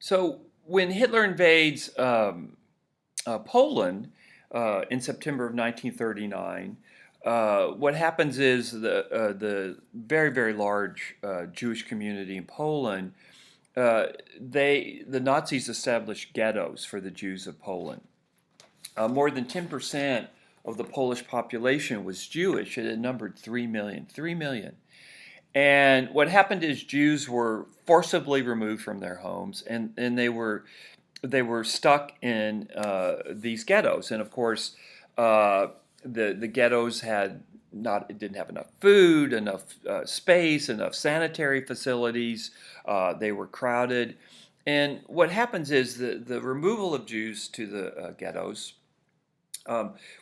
So when Hitler invades Poland in September of 1939, what happens is the very, very large Jewish community in Poland, the Nazis established ghettos for the Jews of Poland. More than 10% of the Polish population was Jewish. It had numbered 3 million. 3 million. And what happened is Jews were forcibly removed from their homes, and they were stuck in these ghettos. And of course, the ghettos didn't have enough food, enough space, enough sanitary facilities. They were crowded. And what happens is the removal of Jews to the ghettos,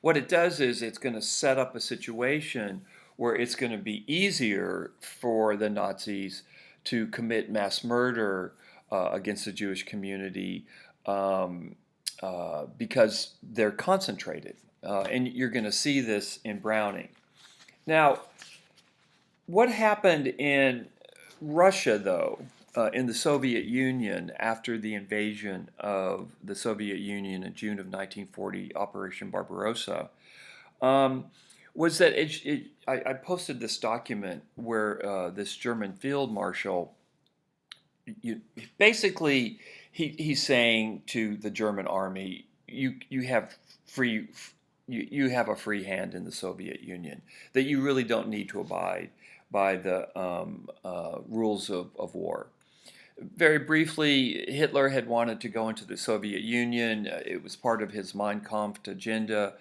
what it does is it's going to set up a situation where it's going to be easier for the Nazis to commit mass murder against the Jewish community because they're concentrated. And you're going to see this in Browning. Now, what happened in Russia, though, in the Soviet Union after the invasion of the Soviet Union in June of 1940, Operation Barbarossa, was that I posted this document where this German field marshal, basically, he's saying to the German army, you have free. You have a free hand in the Soviet Union, that you really don't need to abide by the rules of war. Very briefly, Hitler had wanted to go into the Soviet Union. It was part of his Mein Kampf agenda.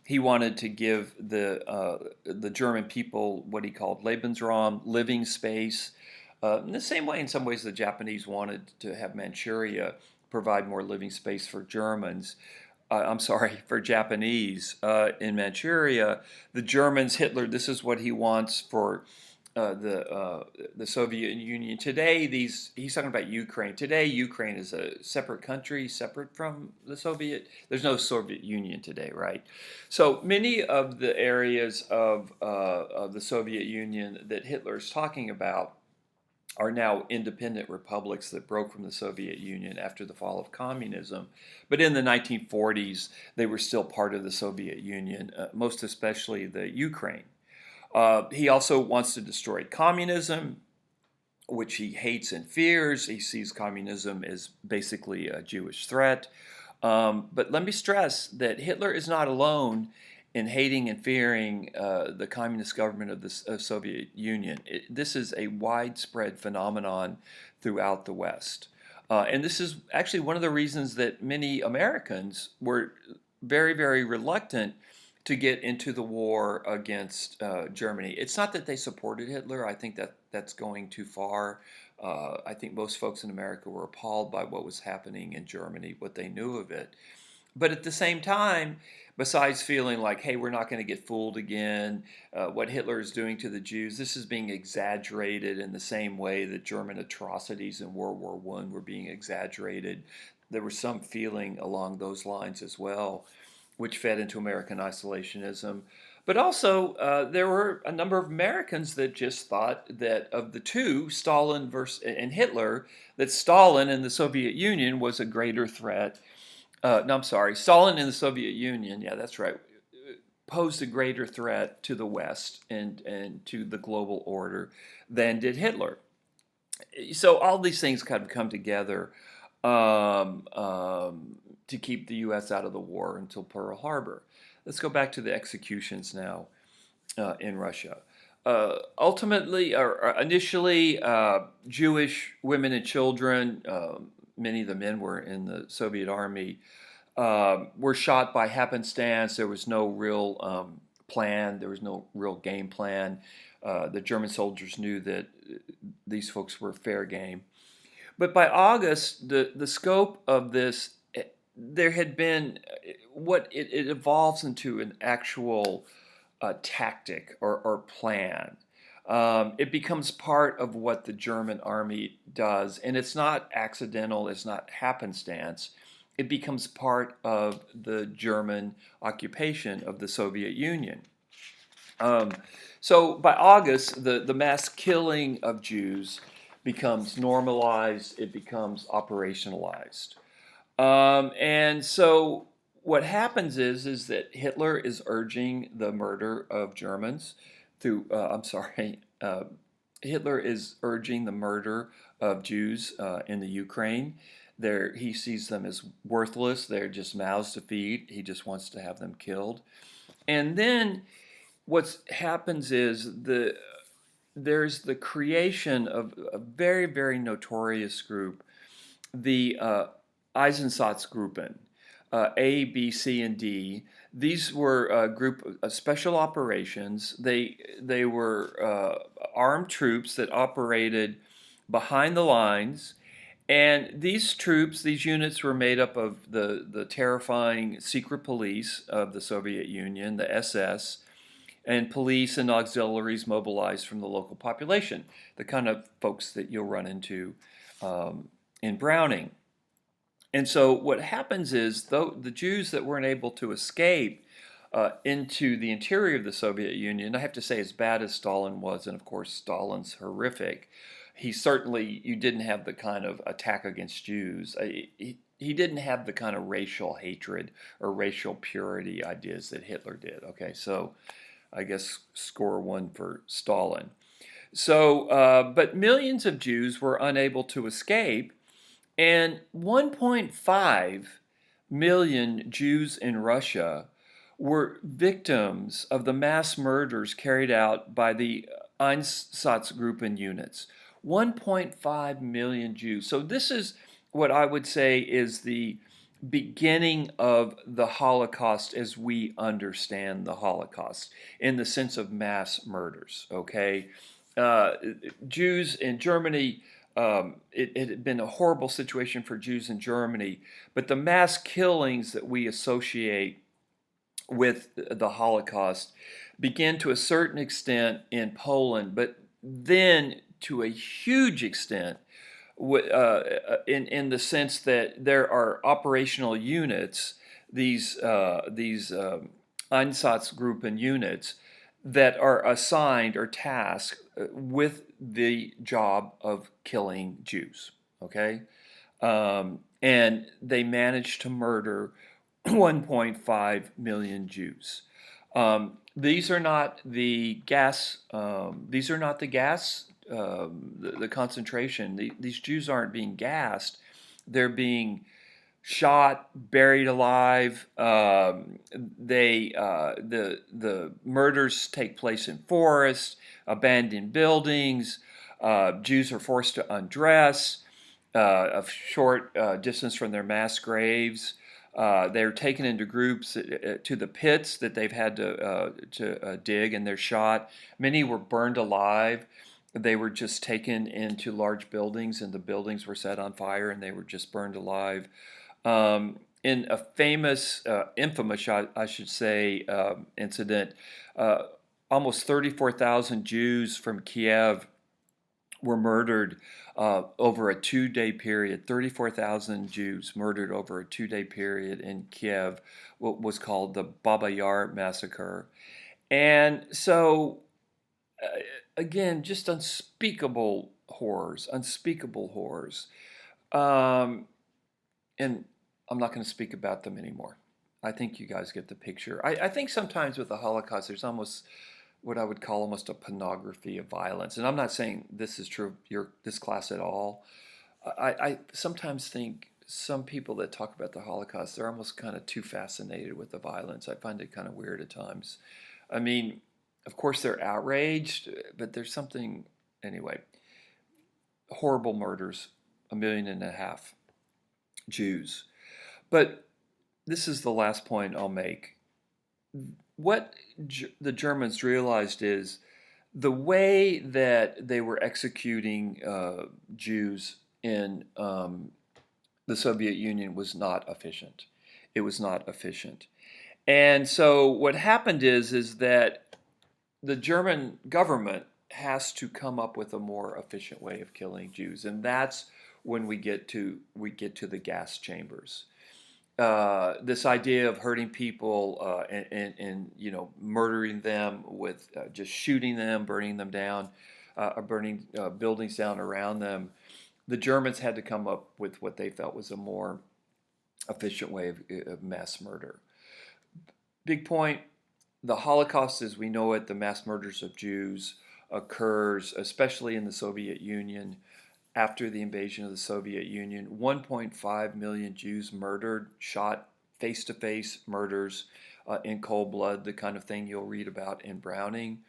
He wanted to give the German people what he called Lebensraum, living space. In the same way, in some ways, the Japanese wanted to have Manchuria provide more living space for Germans. I'm sorry, for Japanese in Manchuria. The Germans, Hitler, this is what he wants for the Soviet Union. Today, he's talking about Ukraine. Today, Ukraine is a separate country, separate from the Soviet. There's no Soviet Union today, right? So many of the areas of the Soviet Union that Hitler is talking about are now independent republics that broke from the Soviet Union after the fall of communism. But in the 1940s, they were still part of the Soviet Union, most especially the Ukraine. He also wants to destroy communism, which he hates and fears. He sees communism as basically a Jewish threat. But let me stress that Hitler is not alone in hating and fearing the communist government of the Soviet Union. This is a widespread phenomenon throughout the West. And this is actually one of the reasons that many Americans were very, very reluctant to get into the war against Germany. It's not that they supported Hitler. I think that's going too far. I think most folks in America were appalled by what was happening in Germany, what they knew of it. But at the same time, besides feeling like, hey, we're not going to get fooled again, what Hitler is doing to the Jews, this is being exaggerated in the same way that German atrocities in World War I were being exaggerated. There was some feeling along those lines as well, which fed into American isolationism. But also, there were a number of Americans that just thought that of the two, Stalin and Hitler, that Stalin in the Soviet Union was a greater threat. No, I'm sorry, Stalin in the Soviet Union, yeah, that's right, posed a greater threat to the West and to the global order than did Hitler. So all these things kind of come together to keep the U.S. out of the war until Pearl Harbor. Let's go back to the executions now in Russia. Ultimately, or initially, Jewish women and children, many of the men were in the Soviet army, were shot by happenstance. There was no real plan. There was no real game plan. The German soldiers knew that these folks were fair game. But by August, the scope of this, there had been, it evolves into an actual tactic or plan. It becomes part of what the German army does, and it's not accidental, it's not happenstance. It becomes part of the German occupation of the Soviet Union. So by August, the mass killing of Jews becomes normalized, it becomes operationalized. And so what happens is that Hitler is urging the murder of Germans through, I'm sorry, Hitler is urging the murder of Jews in the Ukraine. He sees them as worthless. They're just mouths to feed. He just wants to have them killed. And then what happens is there's the creation of a very, very notorious group, the Einsatzgruppen, A, B, C, and D. These were a group of special operations. They were armed troops that operated behind the lines. And these troops, these units were made up of the terrifying secret police of the Soviet Union, the SS, and police and auxiliaries mobilized from the local population, the kind of folks that you'll run into in Browning. And so what happens is, though the Jews that weren't able to escape into the interior of the Soviet Union, I have to say, as bad as Stalin was, and of course Stalin's horrific, you didn't have the kind of attack against Jews. He didn't have the kind of racial hatred or racial purity ideas that Hitler did. Okay, so I guess score one for Stalin. So, but millions of Jews were unable to escape, and 1.5 million Jews in Russia were victims of the mass murders carried out by the Einsatzgruppen units. 1.5 million Jews. So this is what I would say is the beginning of the Holocaust as we understand the Holocaust, in the sense of mass murders, okay? Jews in Germany, it had been a horrible situation for Jews in Germany, but the mass killings that we associate with the Holocaust began to a certain extent in Poland, but then to a huge extent in the sense that there are operational units, these Einsatzgruppen units, that are assigned or tasked with the job of killing Jews. Okay, and they managed to murder 1.5 million Jews. These are not the gas. These are not the gas. The concentration. These Jews aren't being gassed; they're being shot, buried alive. The murders take place in forests, abandoned buildings. Jews are forced to undress a short distance from their mass graves. They're taken into groups to the pits that they've had to dig, and they're shot. Many were burned alive. They were just taken into large buildings, and the buildings were set on fire, and they were just burned alive. In a famous, infamous, I should say, incident, almost 34,000 Jews from Kiev were murdered over a 2-day period. 34,000 Jews murdered over a 2-day period in Kiev, what was called the Baba Yar massacre. And so, again, just unspeakable horrors, unspeakable horrors. And I'm not going to speak about them anymore. I think you guys get the picture. I think sometimes with the Holocaust, there's almost what I would call almost a pornography of violence. And I'm not saying this is true of this class at all. I sometimes think some people that talk about the Holocaust, they're almost kind of too fascinated with the violence. I find it kind of weird at times. I mean, of course they're outraged, but there's something, anyway, horrible murders, 1.5 million Jews. But this is the last point I'll make. What the Germans realized is the way that they were executing Jews in the Soviet Union was not efficient. It was not efficient. And so what happened is that the German government has to come up with a more efficient way of killing Jews, and that's when we get to the gas chambers. This idea of hurting people and murdering them with just shooting them, burning them down. burning buildings down around them, the Germans had to come up with what they felt was a more efficient way of mass murder. Big point, the Holocaust as we know it, the mass murders of Jews, occurs especially in the Soviet Union after the invasion of the Soviet Union. 1.5 million Jews murdered, shot, face-to-face murders in cold blood, the kind of thing you'll read about in Browning.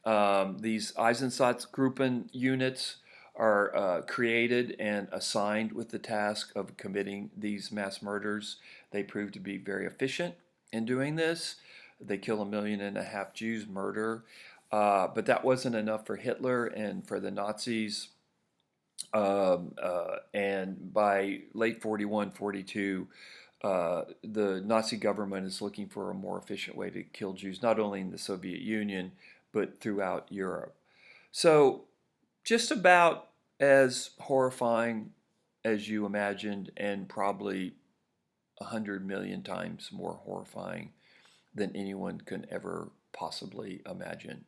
These Einsatzgruppen units are created and assigned with the task of committing these mass murders. They prove to be very efficient in doing this. They kill 1.5 million Jews, murder. But that wasn't enough for Hitler and for the Nazis. And by late 41, 42, the Nazi government is looking for a more efficient way to kill Jews, not only in the Soviet Union, but throughout Europe. So, just about as horrifying as you imagined, and probably 100 million times more horrifying than anyone can ever possibly imagine.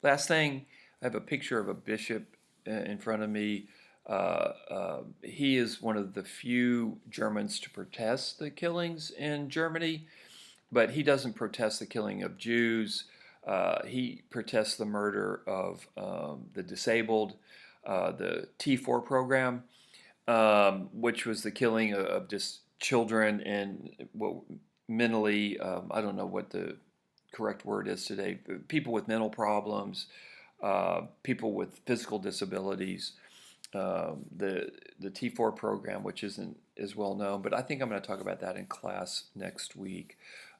Last thing, I have a picture of a bishop in front of me. He is one of the few Germans to protest the killings in Germany, but he doesn't protest the killing of Jews. He protests the murder of the disabled, the T4 program, which was the killing of just children and mentally, I don't know what the correct word is today, people with mental problems, people with physical disabilities. The T4 program, which isn't as well known, but I think I'm going to talk about that in class next week.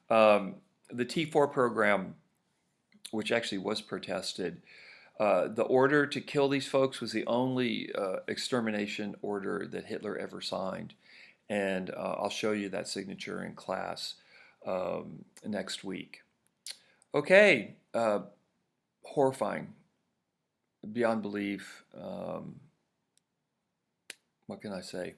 The T4 program, which actually was protested, the order to kill these folks was the only extermination order that Hitler ever signed. And I'll show you that signature in class next week. Okay, horrifying, beyond belief. What can I say?